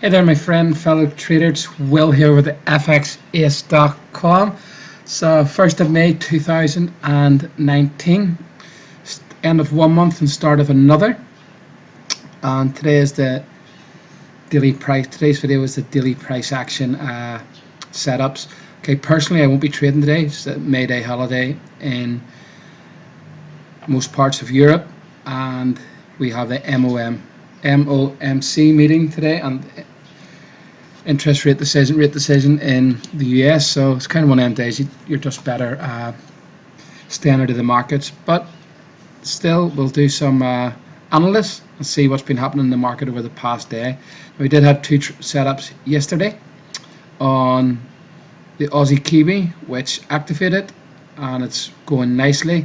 Hey there, my friend, fellow traders. Will here with the FXAUUSD.com. So 1st of May 2019, end of one month and start of another. And today is the daily price. Today's video is the daily price action setups. Okay, personally, I won't be trading today. It's a May Day holiday in most parts of Europe, and we have the MOMC meeting today, and interest rate decision in the US. So it's kind of one of them days you're just better staying out of the markets, but still we'll do some analysis and see what's been happening in the market over the past day. We did have two setups yesterday on the Aussie Kiwi, which activated and it's going nicely,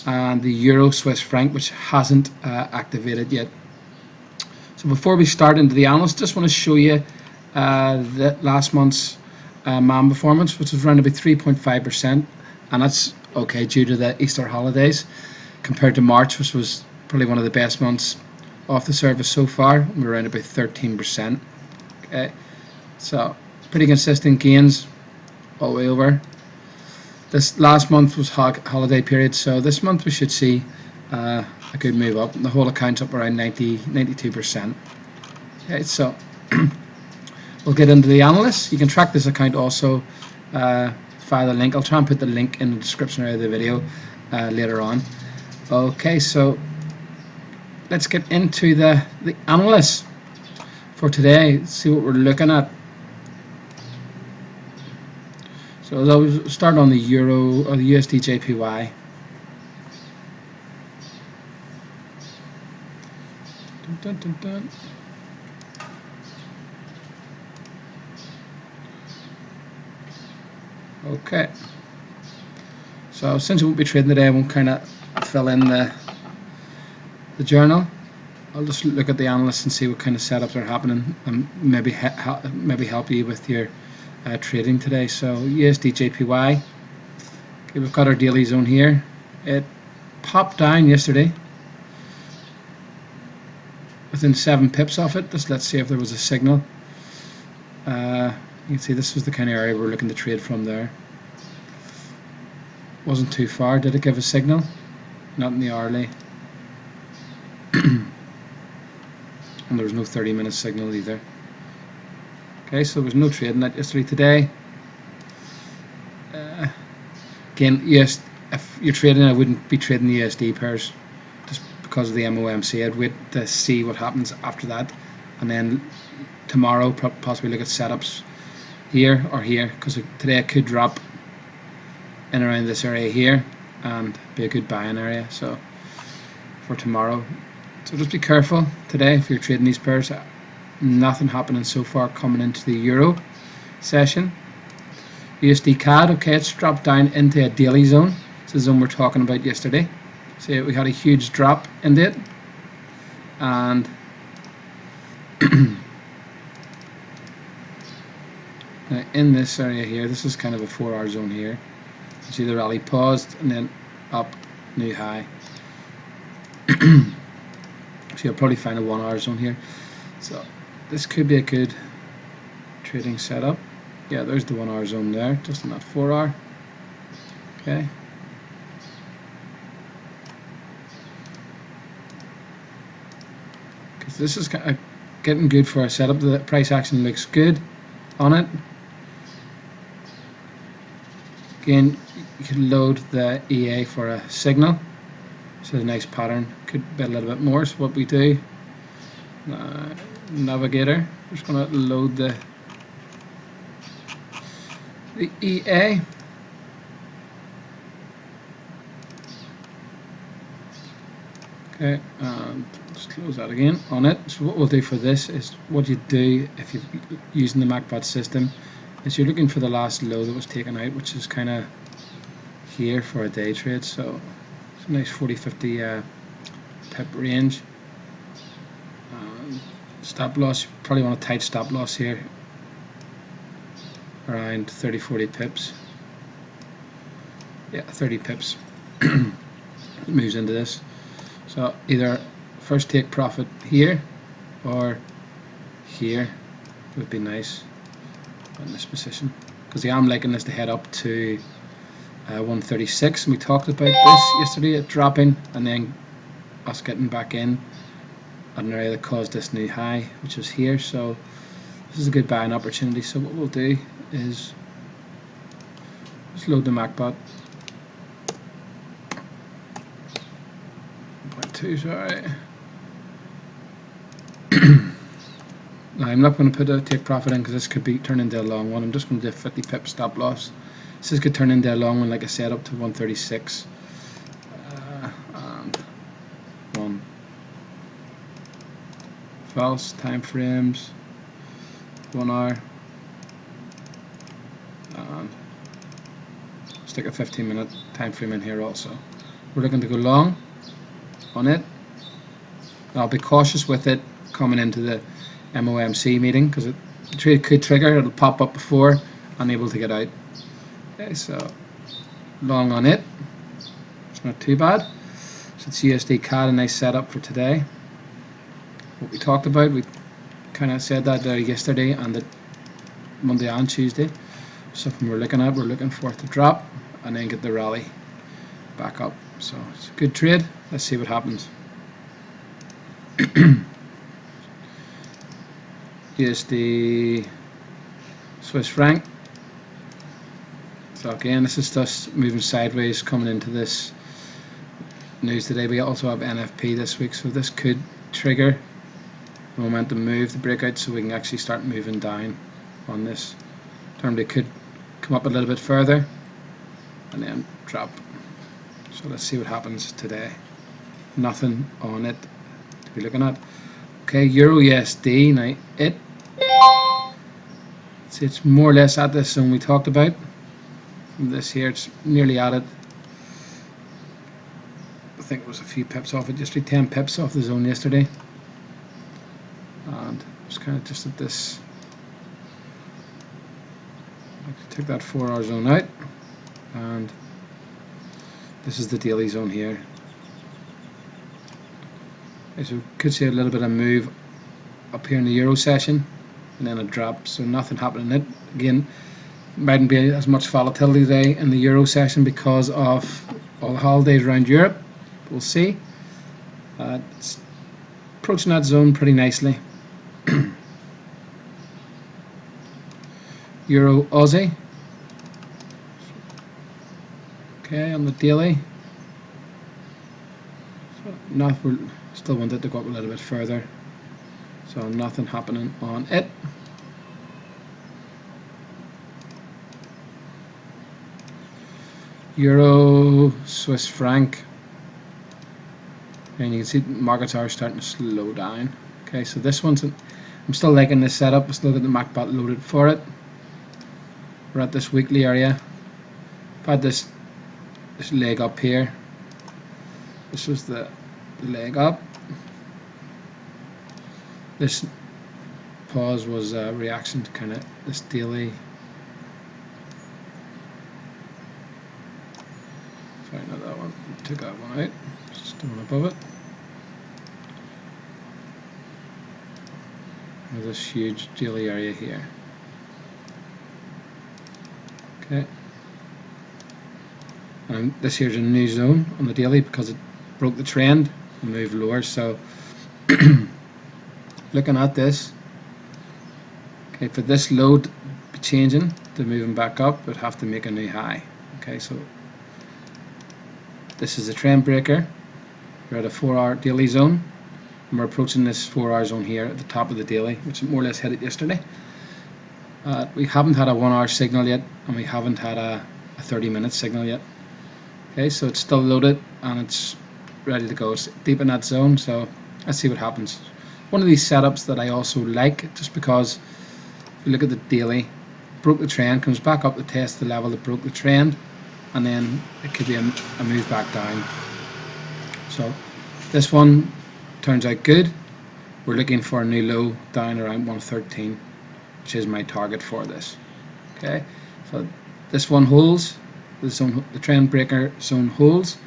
and the Euro Swiss Franc, which hasn't activated yet. So before we start into the analysis, just want to show you the last month's MAM performance, which was around about 3.5%, and that's okay due to the Easter holidays, compared to March, which was probably one of the best months off the service so far. We're around about 13%. Okay, so pretty consistent gains all the way over. This last month was holiday period, so this month we should see a good move up. The whole account's up around 92%. Okay, so we'll get into the analysis. You can track this account also via the link. I'll try and put the link in the description area of the video later on. Okay, so let's get into the analysis for today. Let's see what we're looking at. So I'll start on the Euro or the USD JPY. Dun, dun, dun, dun. Okay, so since I won't be trading today, I won't kind of fill in the journal. I'll just look at the analysts and see what kind of setups are happening, and maybe help you with your trading today. So USD JPY, okay, we've got our daily zone here. It popped down yesterday within 7 pips off it. Let's see if there was a signal. You can see this was the kind of area we're looking to trade from there. Wasn't too far. Did it give a signal? Not in the hourly. And there was no 30-minute signal either. Okay, so there was no trading that yesterday. Today, again, yes, if you're trading, I wouldn't be trading the USD pairs just because of the MOMC. I'd wait to see what happens after that, and then tomorrow possibly look at setups here or here, because today it could drop in around this area here and be a good buying area. So for tomorrow, so just be careful today if you're trading these pairs. Nothing happening so far coming into the Euro session. USD CAD, okay, it's dropped down into a daily zone. It's the zone we're talking about yesterday. See, we had a huge drop into it, and now in this area here, this is kind of a 4-hour zone here. You see the rally paused and then up, new high. So you'll probably find a 1-hour zone here. So this could be a good trading setup. Yeah, there's the 1-hour zone there, just in that 4-hour. Okay. Because this is kind of getting good for a setup. The price action looks good on it. Again, you can load the EA for a signal. So a nice pattern. Could bet a little bit more. So what we do, navigator, we're just going to load the EA. Okay, and just close that again on it. So what we'll do for this is, what you do if you're using the MacBot system is you're looking for the last low that was taken out, which is kind of here for a day trade. So it's a nice 40-50 pip range. Stop loss, you probably want a tight stop loss here around 30-40 pips. Yeah, 30 pips. It moves into this. So either first take profit here or here would be nice in this position, because I am liking this to head up to 136, and we talked about this yesterday, it dropping and then us getting back in at an area that caused this new high, which is here. So this is a good buying opportunity. So what we'll do is just load the MacBot. 0.2, sorry. Now I'm not going to put a take profit in because this could be turn into a long one. I'm just going to do a 50 pip stop loss. This could turn into a long one, like I said, up to 136 and 1 false time frames, 1 hour, and stick a 15-minute time frame in here also. We're looking to go long on it. I'll be cautious with it coming into the MOMC meeting because the trade could trigger. It'll pop up before, unable to get out. Okay, so long on it. It's not too bad. So it's USD CAD, a nice setup for today. What we talked about, we kind of said that yesterday and that Monday and Tuesday. Something we're looking at. We're looking for it to drop and then get the rally back up. So it's a good trade. Let's see what happens. USD Swiss franc. So again, this is just moving sideways coming into this news today. We also have NFP this week, so this could trigger the momentum move, the breakout, so we can actually start moving down on this term. They could come up a little bit further and then drop. So let's see what happens today. Nothing on it to be looking at. Okay, Euro USD. Now it's more or less at this zone we talked about. This here, it's nearly at it. I think it was a few pips off it, just 10 pips off the zone yesterday. And it's kind of just at this. Take that 4-hour zone out, and this is the daily zone here. Okay, so we could see a little bit of move up here in the Euro session, and then a drop. So nothing happening in it. Again, mightn't be as much volatility today in the Euro session because of all the holidays around Europe. We'll see. It's approaching that zone pretty nicely. Euro Aussie. Okay, on the daily. So we still want it to go up a little bit further. So nothing happening on it. Euro Swiss franc. And you can see markets are starting to slow down. Okay, so this one's, I'm still liking this setup. I'm still got the MacBot loaded for it. We're at this weekly area. I've had this leg up here. This was the leg up. This pause was a reaction to kind of this daily. Sorry, not that one. Took that one out. Just the one above it. There's this huge daily area here. Okay. And this here's a new zone on the daily because it broke the trend and moved lower. So looking at this, okay, for this low to be changing to moving back up, it would have to make a new high. Okay, so this is a trend breaker. We're at a 4-hour daily zone, and we're approaching this 4-hour zone here at the top of the daily, which more or less hit it yesterday. We haven't had a 1-hour signal yet, and we haven't had a 30-minute signal yet. Okay, so it's still loaded and it's ready to go. It's deep in that zone, so let's see what happens. One of these setups that I also like, just because if you look at the daily, broke the trend, comes back up to test the level that broke the trend, and then it could be a move back down. So this one turns out good. We're looking for a new low down around 113, which is my target for this. Okay, so this one holds, the trend breaker zone holds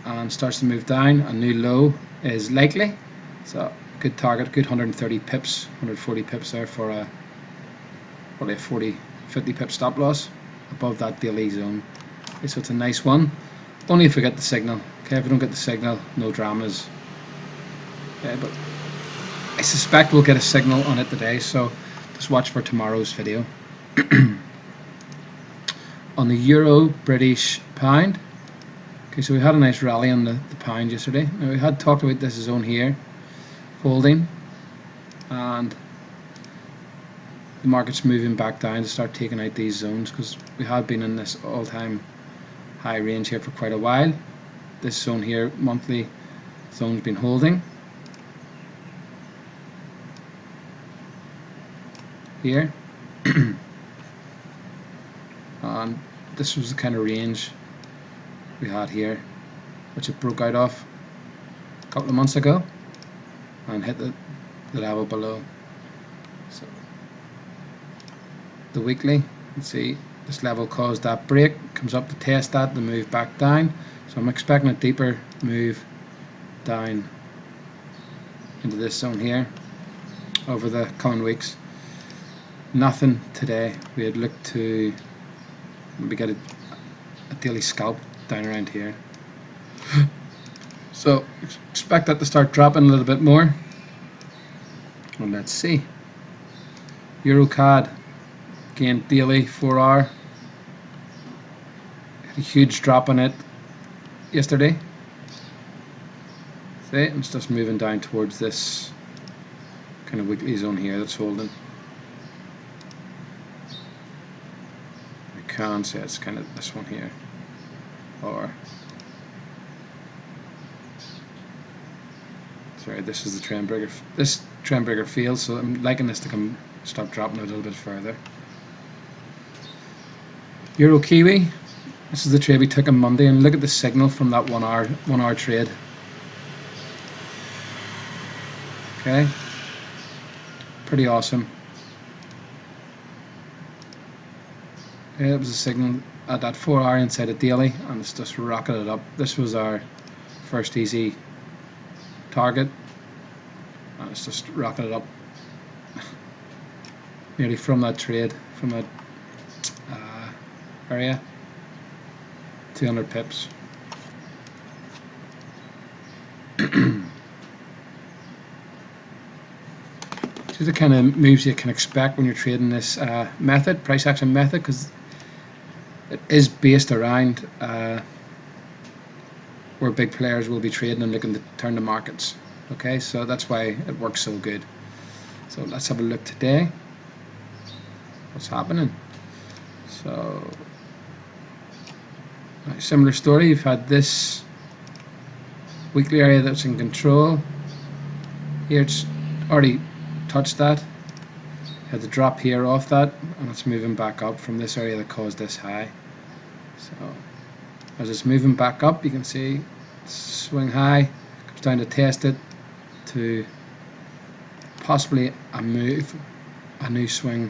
and starts to move down. A new low is likely, so good target, good 130 pips, 140 pips there for a probably a 50 pip stop loss above that daily zone. Okay, so it's a nice one, only if we get the signal. Okay, if we don't get the signal, no dramas. Okay, but I suspect we'll get a signal on it today, so just watch for tomorrow's video. On the Euro British Pound, okay, so we had a nice rally on the pound yesterday. Now we had talked about this zone here holding, and the market's moving back down to start taking out these zones, because we had been in this all-time high range here for quite a while. This zone here, monthly zone's been holding here. And this was the kind of range we had here, which it broke out of a couple of months ago and hit the level below. So the weekly, you can see this level caused that break, comes up to test that, to move back down. So I'm expecting a deeper move down into this zone here over the coming weeks. Nothing today. We had looked to maybe get a daily scalp down around here. So expect that to start dropping a little bit more. And let's see. EuroCAD, again daily 4 hour. A huge drop on it yesterday. See, it's just moving down towards this kind of weekly zone here that's holding. I can say it's kind of this one here, or sorry, this is the trend breaker. This trend breaker failed, so I'm liking this to stop dropping a little bit further. Euro Kiwi. This is the trade we took on Monday, and look at the signal from that 1 hour trade. Okay, pretty awesome. Okay, it was a signal at that 4 hour inside a daily, and it's just rocketed up. This was our first easy target, and it's just rocketed up nearly from that trade, from that area. 200 pips. These are the kind of moves you can expect when you're trading this method, price action method, because it is based around where big players will be trading and looking to turn the markets. Okay, so that's why it works so good. So let's have a look today. What's happening? So similar story. You've had this weekly area that's in control. Here it's already touched that. You had the drop here off that, and it's moving back up from this area that caused this high. So as it's moving back up, you can see swing high, comes down to test it, to possibly a new swing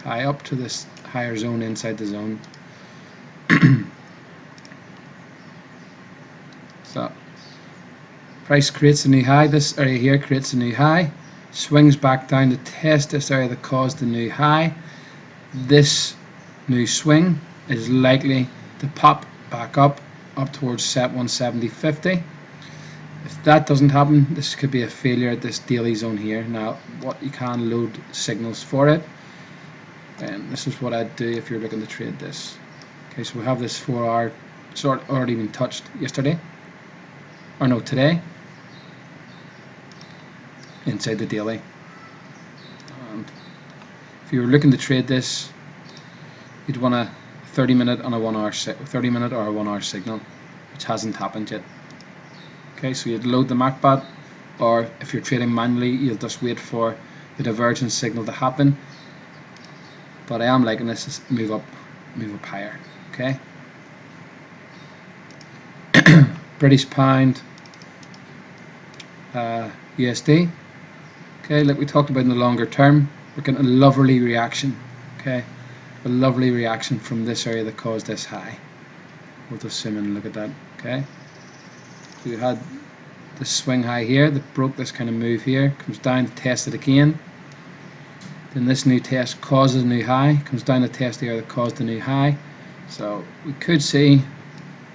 high up to this higher zone inside the zone. So price creates a new high. This area here creates a new high, swings back down to test this area that caused the new high. This new swing is likely to pop back up towards set 170.50. If that doesn't happen, this could be a failure at this daily zone here. Now, what you can load signals for it, and this is what I'd do if you're looking to trade this. Okay, so we have this 4 hour, it's already been touched yesterday, or no, today, inside the daily. And if you were looking to trade this, you'd want a 30-minute on a 1 hour, 30-minute or a 1 hour signal, which hasn't happened yet. Okay, so you'd load the MacBot, or if you're trading manually, you'll just wait for the divergence signal to happen. But I am liking this move up higher. Okay. British Pound, USD. Okay, like we talked about in the longer term, we're getting a lovely reaction. Okay, a lovely reaction from this area that caused this high. We'll just zoom in and look at that. Okay, so you had this swing high here that broke this kind of move here, comes down to test it again. Then this new test causes a new high, comes down to test here that caused a new high. So we could see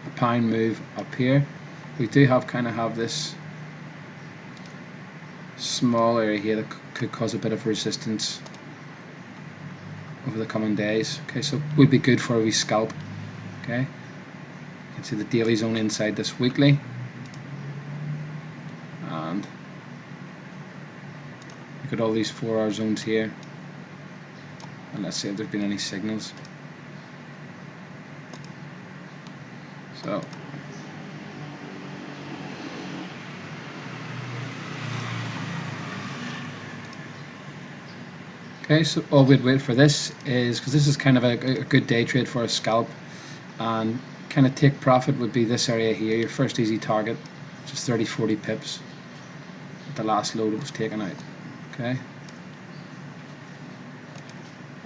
a pound move up here. We do have this small area here that could cause a bit of resistance over the coming days. Okay, so it would be good for a wee scalp. Okay, you can see the daily zone inside this weekly, and look at all these 4-hour zones here, and let's see if there's been any signals. So okay, so all we'd wait for this is, because this is kind of a good day trade for a scalp, and kind of take profit would be this area here, your first easy target, which is 30-40 pips at the last load it was taken out. Okay,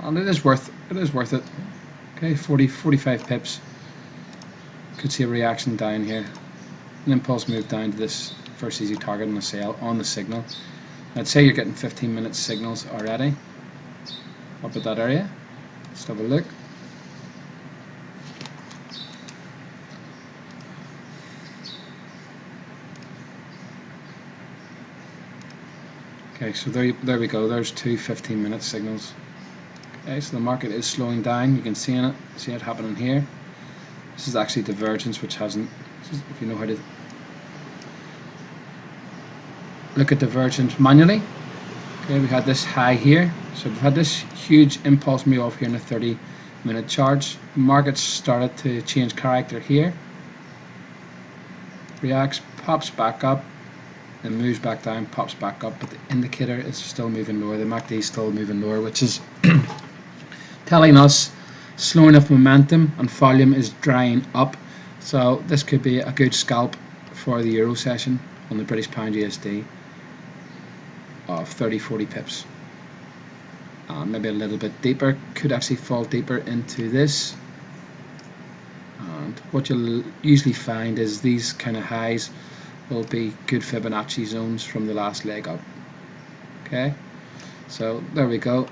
and it is worth it. Okay, 40-45 pips. Could see a reaction down here, an impulse move down to this first easy target on the sale on the signal. I'd say you're getting 15-minute signals already up at that area. Let's have a look. Okay, so there we go. There's two 15-minute signals. Okay, so the market is slowing down. You can see it happening here. This is actually divergence, which hasn't. If you know how to look at divergence manually. Okay, we had this high here, so we've had this huge impulse move off here in a 30-minute chart. The market started to change character here. Reacts, pops back up, then moves back down, pops back up, but the indicator is still moving lower. The MACD is still moving lower, which is telling us slowing of momentum and volume is drying up. So this could be a good scalp for the Euro session on the British Pound USD of 30-40 pips. Maybe a little bit deeper, could actually fall deeper into this. And what you'll usually find is these kind of highs will be good Fibonacci zones from the last leg up. Okay, so there we go.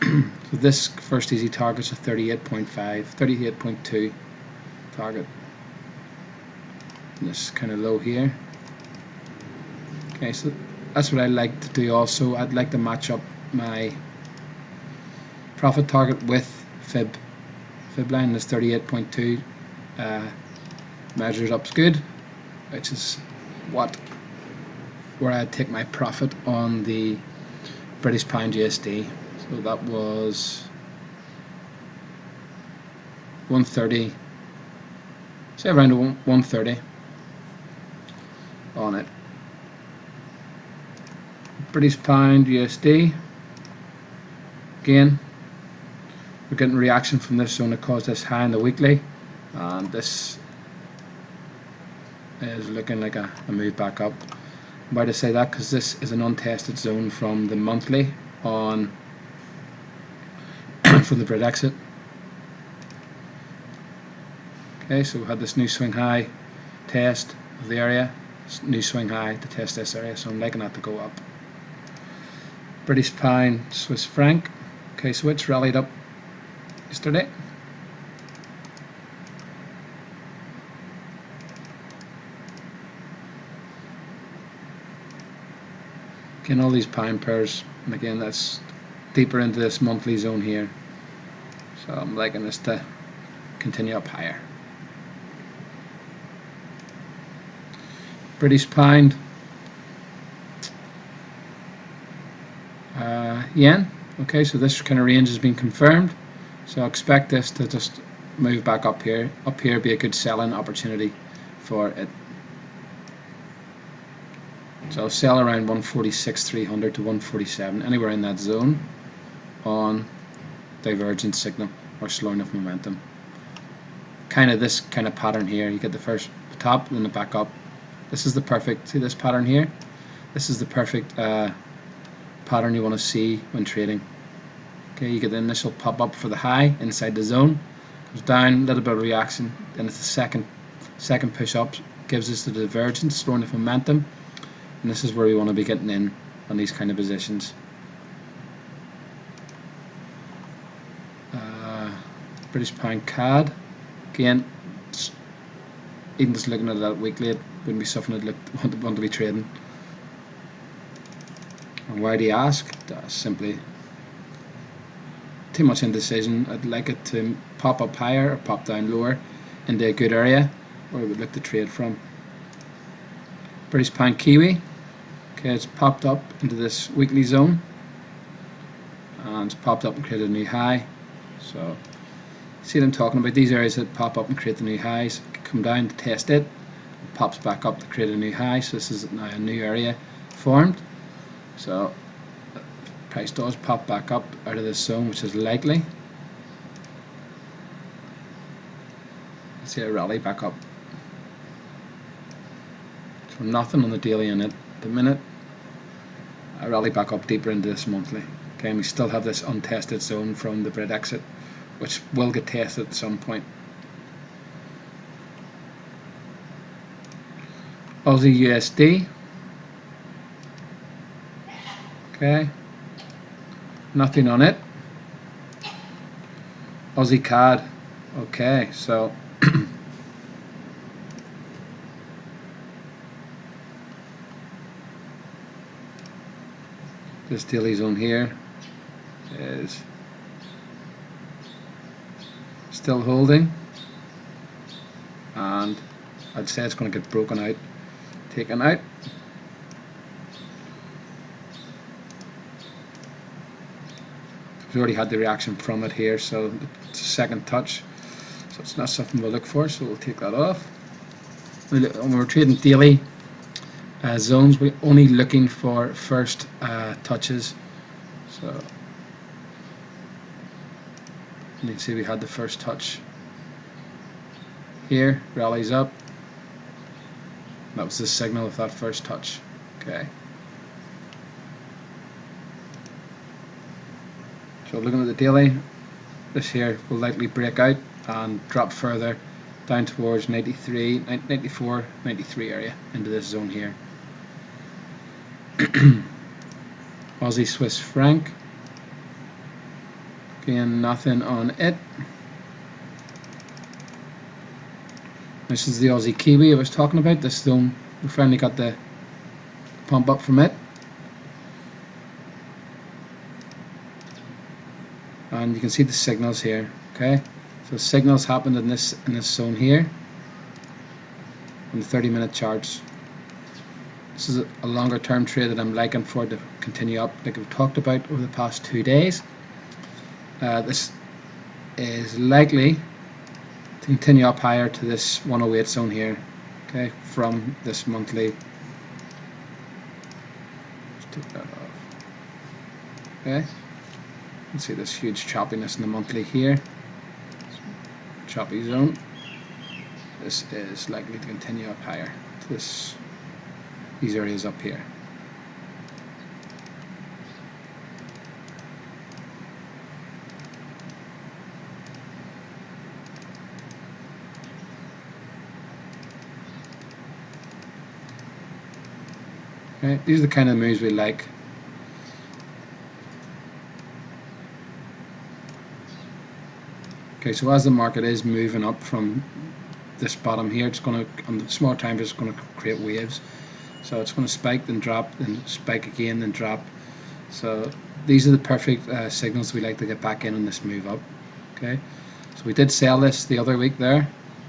So this first easy target is a 38.5, 38.2 target. And this kind of low here. Okay, so that's what I like to do also. I'd like to match up my profit target with fib line. This 38.2 measures up good, which is where I'd take my profit on the British Pound USD. So that was 130, say around 130 on it. British Pound USD, again we're getting reaction from this zone that caused this high in the weekly, and this is looking like a move back up. Why do I say that? Because this is an untested zone from the monthly on from the Brit exit. Okay, so we had this new swing high test of the area, new swing high to test this area, so I'm liking that to go up. British Pound Swiss Franc. Okay, so it's rallied up yesterday. Again, all these pound pairs, and again that's deeper into this monthly zone here, so I'm liking this to continue up higher. British Pound Yen. Okay, so this kind of range has been confirmed, so I expect this to just move back up here. Up here be a good selling opportunity for it. So I'll sell around 146.300 to 147, anywhere in that zone on divergence signal or slowing of momentum. Kind of this kind of pattern here. You get the first top, then the back up. This is the perfect, see this pattern here? This is the perfect pattern you want to see when trading. Okay, you get the initial pop up for the high inside the zone, goes down, a little bit of reaction, then it's the second push up gives us the divergence, throwing the momentum, and this is where we want to be getting in on these kind of positions. British pound CAD, again, even just looking at that weekly, it wouldn't be something I'd want to be trading. And why do you ask? Simply too much indecision. I'd like it to pop up higher or pop down lower into a good area where I would look to trade from. British pound Kiwi, okay, it's popped up into this weekly zone and it's popped up and created a new high. So see what I'm talking about, these areas that pop up and create the new highs, come down to test it, it pops back up to create a new high. So this is now a new area formed. So price does pop back up out of this zone, which is likely. Let's see a rally back up. So nothing on the daily in it at the minute. A rally back up deeper into this monthly. Okay, and we still have this untested zone from the Brit exit, which will get tested at some point. Aussie USD. Okay, nothing on it. Aussie CAD. Okay, so this daily zone here is still holding, and I'd say it's going to get broken out, taken out. We've already had the reaction from it here, so it's a second touch, so it's not something we'll look for, so we'll take that off. When we're trading daily zones, we're only looking for first touches. So you can see we had the first touch here, rallies up. That was the signal of that first touch. Okay. So looking at the daily, this here will likely break out and drop further down towards 93, 94, 93 area into this zone here. Aussie Swiss franc, again nothing on it. This is the Aussie Kiwi I was talking about. This zone, we finally got the pump up from it, and you can see the signals here. Okay, so signals happened in this zone here on the 30-minute charts. This is a longer term trade that I'm liking for it to continue up, like we've talked about over the past 2 days. This is likely to continue up higher to this 108 zone here, okay, from this monthly. Let's take that off. Okay, you can see this huge choppiness in the monthly here, choppy zone. This is likely to continue up higher to these areas up here. Okay, these are the kind of moves we like. Okay, so as the market is moving up from this bottom here, it's going to, on the small time, it's going to create waves. So it's going to spike, then drop, then spike again, then drop. So these are the perfect signals we like to get back in on this move up. Okay, so we did sell this the other week there,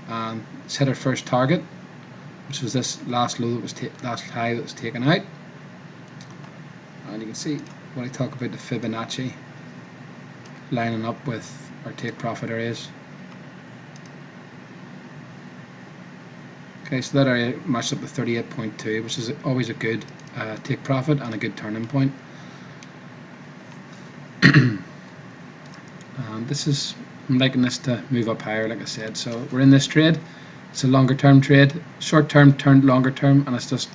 and it's hit our first target, which was this last low that was last high that was taken out. And you can see when I talk about the Fibonacci lining up with our take profit areas. Okay, so that area matched up to 38.2, which is always a good take profit and a good turning point. And this is, I'm liking this to move up higher, like I said. So we're in this trade. It's a longer term trade, short term turned longer term, and it's just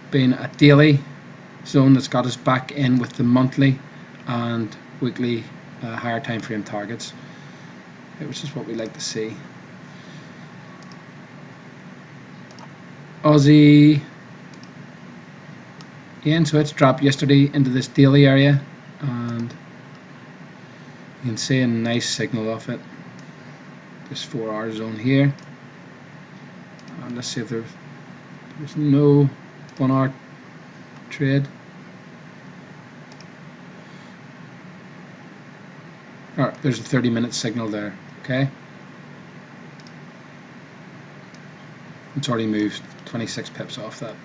been a daily zone that's got us back in with the monthly and weekly higher time frame targets, which is what we like to see. Aussie yen, so it's dropped yesterday into this daily area, and you can see a nice signal off it. This 4-hour zone here, and let's see if there's no 1-hour trade. Alright, there's a 30-minute signal there. Okay, it's already moved 26 pips off that.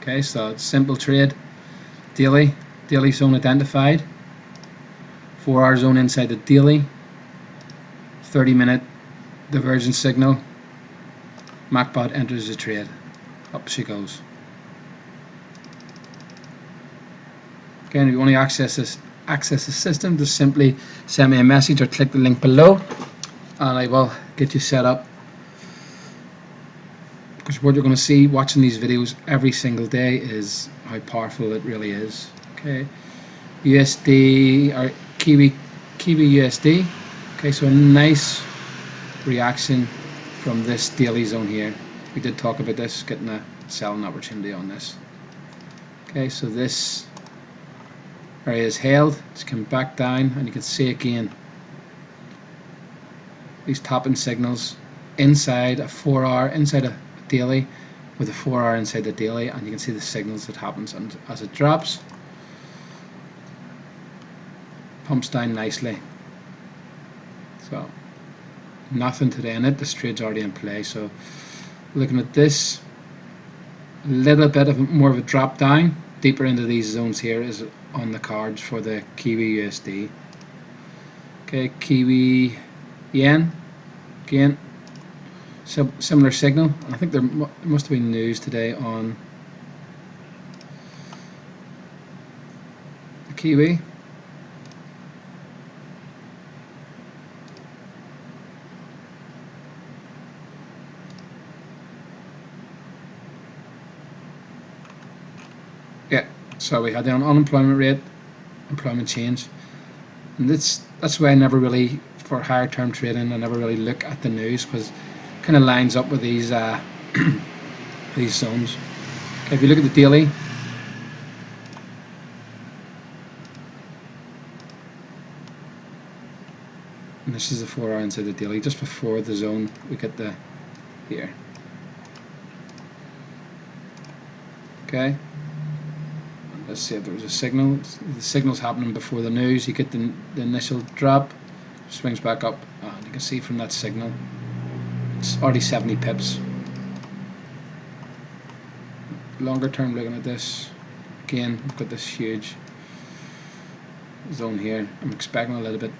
Okay, so it's simple trade. Daily zone identified. 4-hour zone inside the daily. 30-minute divergence signal. MacBot enters the trade. Up she goes. Again, if you want to access the system, just simply send me a message or click the link below, and I will get you set up. Because what you're going to see watching these videos every single day is how powerful it really is. Okay, USD or Kiwi USD. Okay, so a nice reaction from this daily zone here. We did talk about this, getting a selling opportunity on this. Okay, so this area is held. It's come back down, and you can see again these topping signals inside a 4-hour, inside a daily, with a 4-hour inside the daily, and you can see the signals that happens, and as it drops, pumps down nicely. So nothing today in it. This trade's already in play. So looking at this, a little bit of more of a drop down deeper into these zones here is on the cards for the Kiwi USD. Okay, Kiwi yen, again similar signal, and I think there must have been news today on the Kiwi. Yeah, so we had the unemployment rate, employment change, and that's why I never really, for higher term trading, I never really look at the news, because it kind of lines up with these these zones. Okay, if you look at the daily, and this is the 4-hour inside the daily, just before the zone we get the here. Okay, let's see if there was a signal. The signal's happening before the news. You get the initial drop, swings back up, and you can see from that signal it's already 70 pips. Longer term, looking at this, again, we've got this huge zone here. I'm expecting a little bit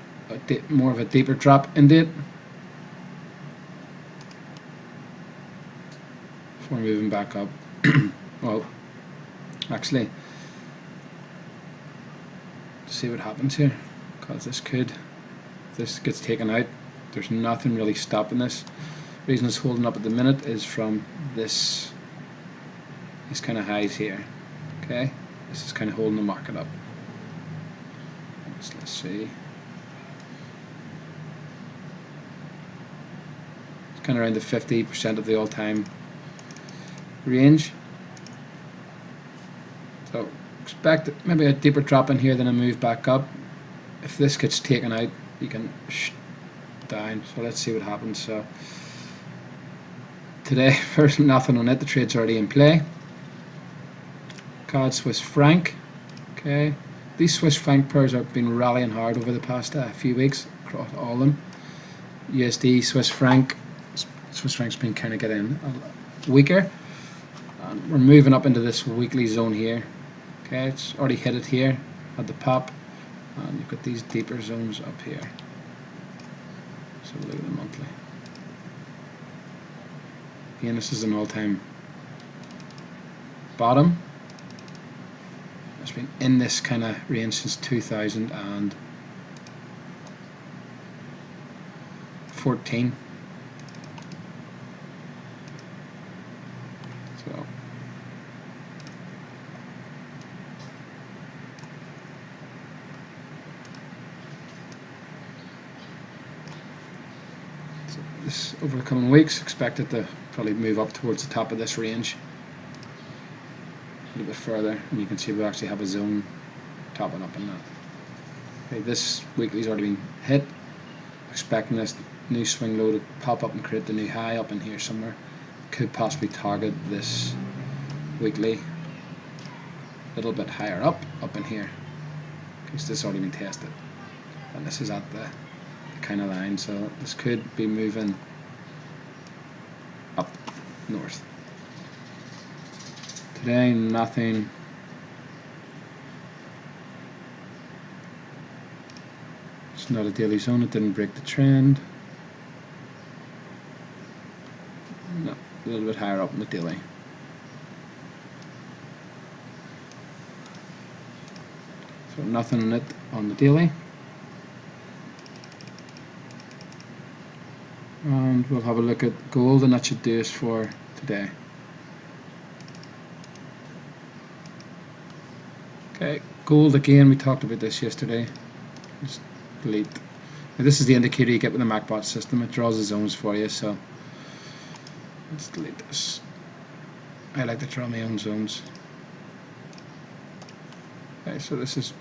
more of a deeper drop into it before moving back up. Well, actually, see what happens here, because this gets taken out. There's nothing really stopping this. The reason it's holding up at the minute is from these kind of highs here. Okay, this is kind of holding the market up. Let's see, it's kind of around the 50% of the all-time range. So expect maybe a deeper drop in here, then a move back up. If this gets taken out, you can down. So let's see what happens. So today there's nothing on it. The trade's already in play. CAD Swiss franc. Okay, these Swiss franc pairs have been rallying hard over the past few weeks across all of them. USD, Swiss franc. Swiss franc's been kind of getting weaker. We're moving up into this weekly zone here. Okay, it's already hit it here at the pop, and you've got these deeper zones up here. So look at the monthly. Again, this is an all-time bottom. It's been in this kind of range since 2014. So this over the coming weeks, expect it to probably move up towards the top of this range. little bit further, and you can see we actually have a zone topping up in that. Okay, this weekly's already been hit. Expecting this new swing low to pop up and create the new high up in here somewhere. Could possibly target this weekly a little bit higher up in here, because this has already been tested, and this is at the kind of line, so this could be moving up north. Today nothing. It's not a daily zone, it didn't break the trend. No, a little bit higher up in the daily. So nothing in it on the daily. And we'll have a look at gold, and that should do us for today. Okay, gold again, we talked about this yesterday. Just delete. Now this is the indicator you get with the MacBot system. It draws the zones for you, so let's delete this. I like to draw my own zones. Okay, so this is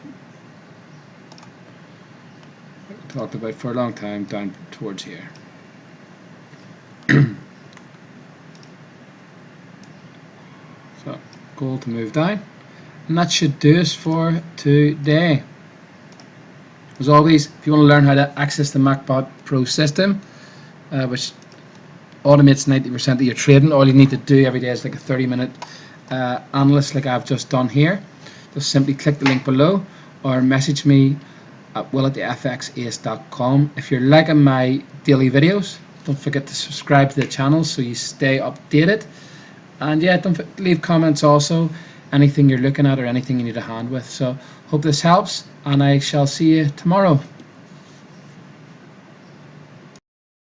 what we talked about for a long time, down towards here. So gold to move down, and that should do us for today. As always, if you want to learn how to access the MacBot Pro system, which automates 90% of your trading, all you need to do every day is like a 30-minute analyst like I've just done here. Just simply click the link below or message me at will@xaus.com. If you're liking my daily videos, don't forget to subscribe to the channel so you stay updated. And yeah, don't leave comments also, anything you're looking at or anything you need a hand with. So hope this helps, and I shall see you tomorrow.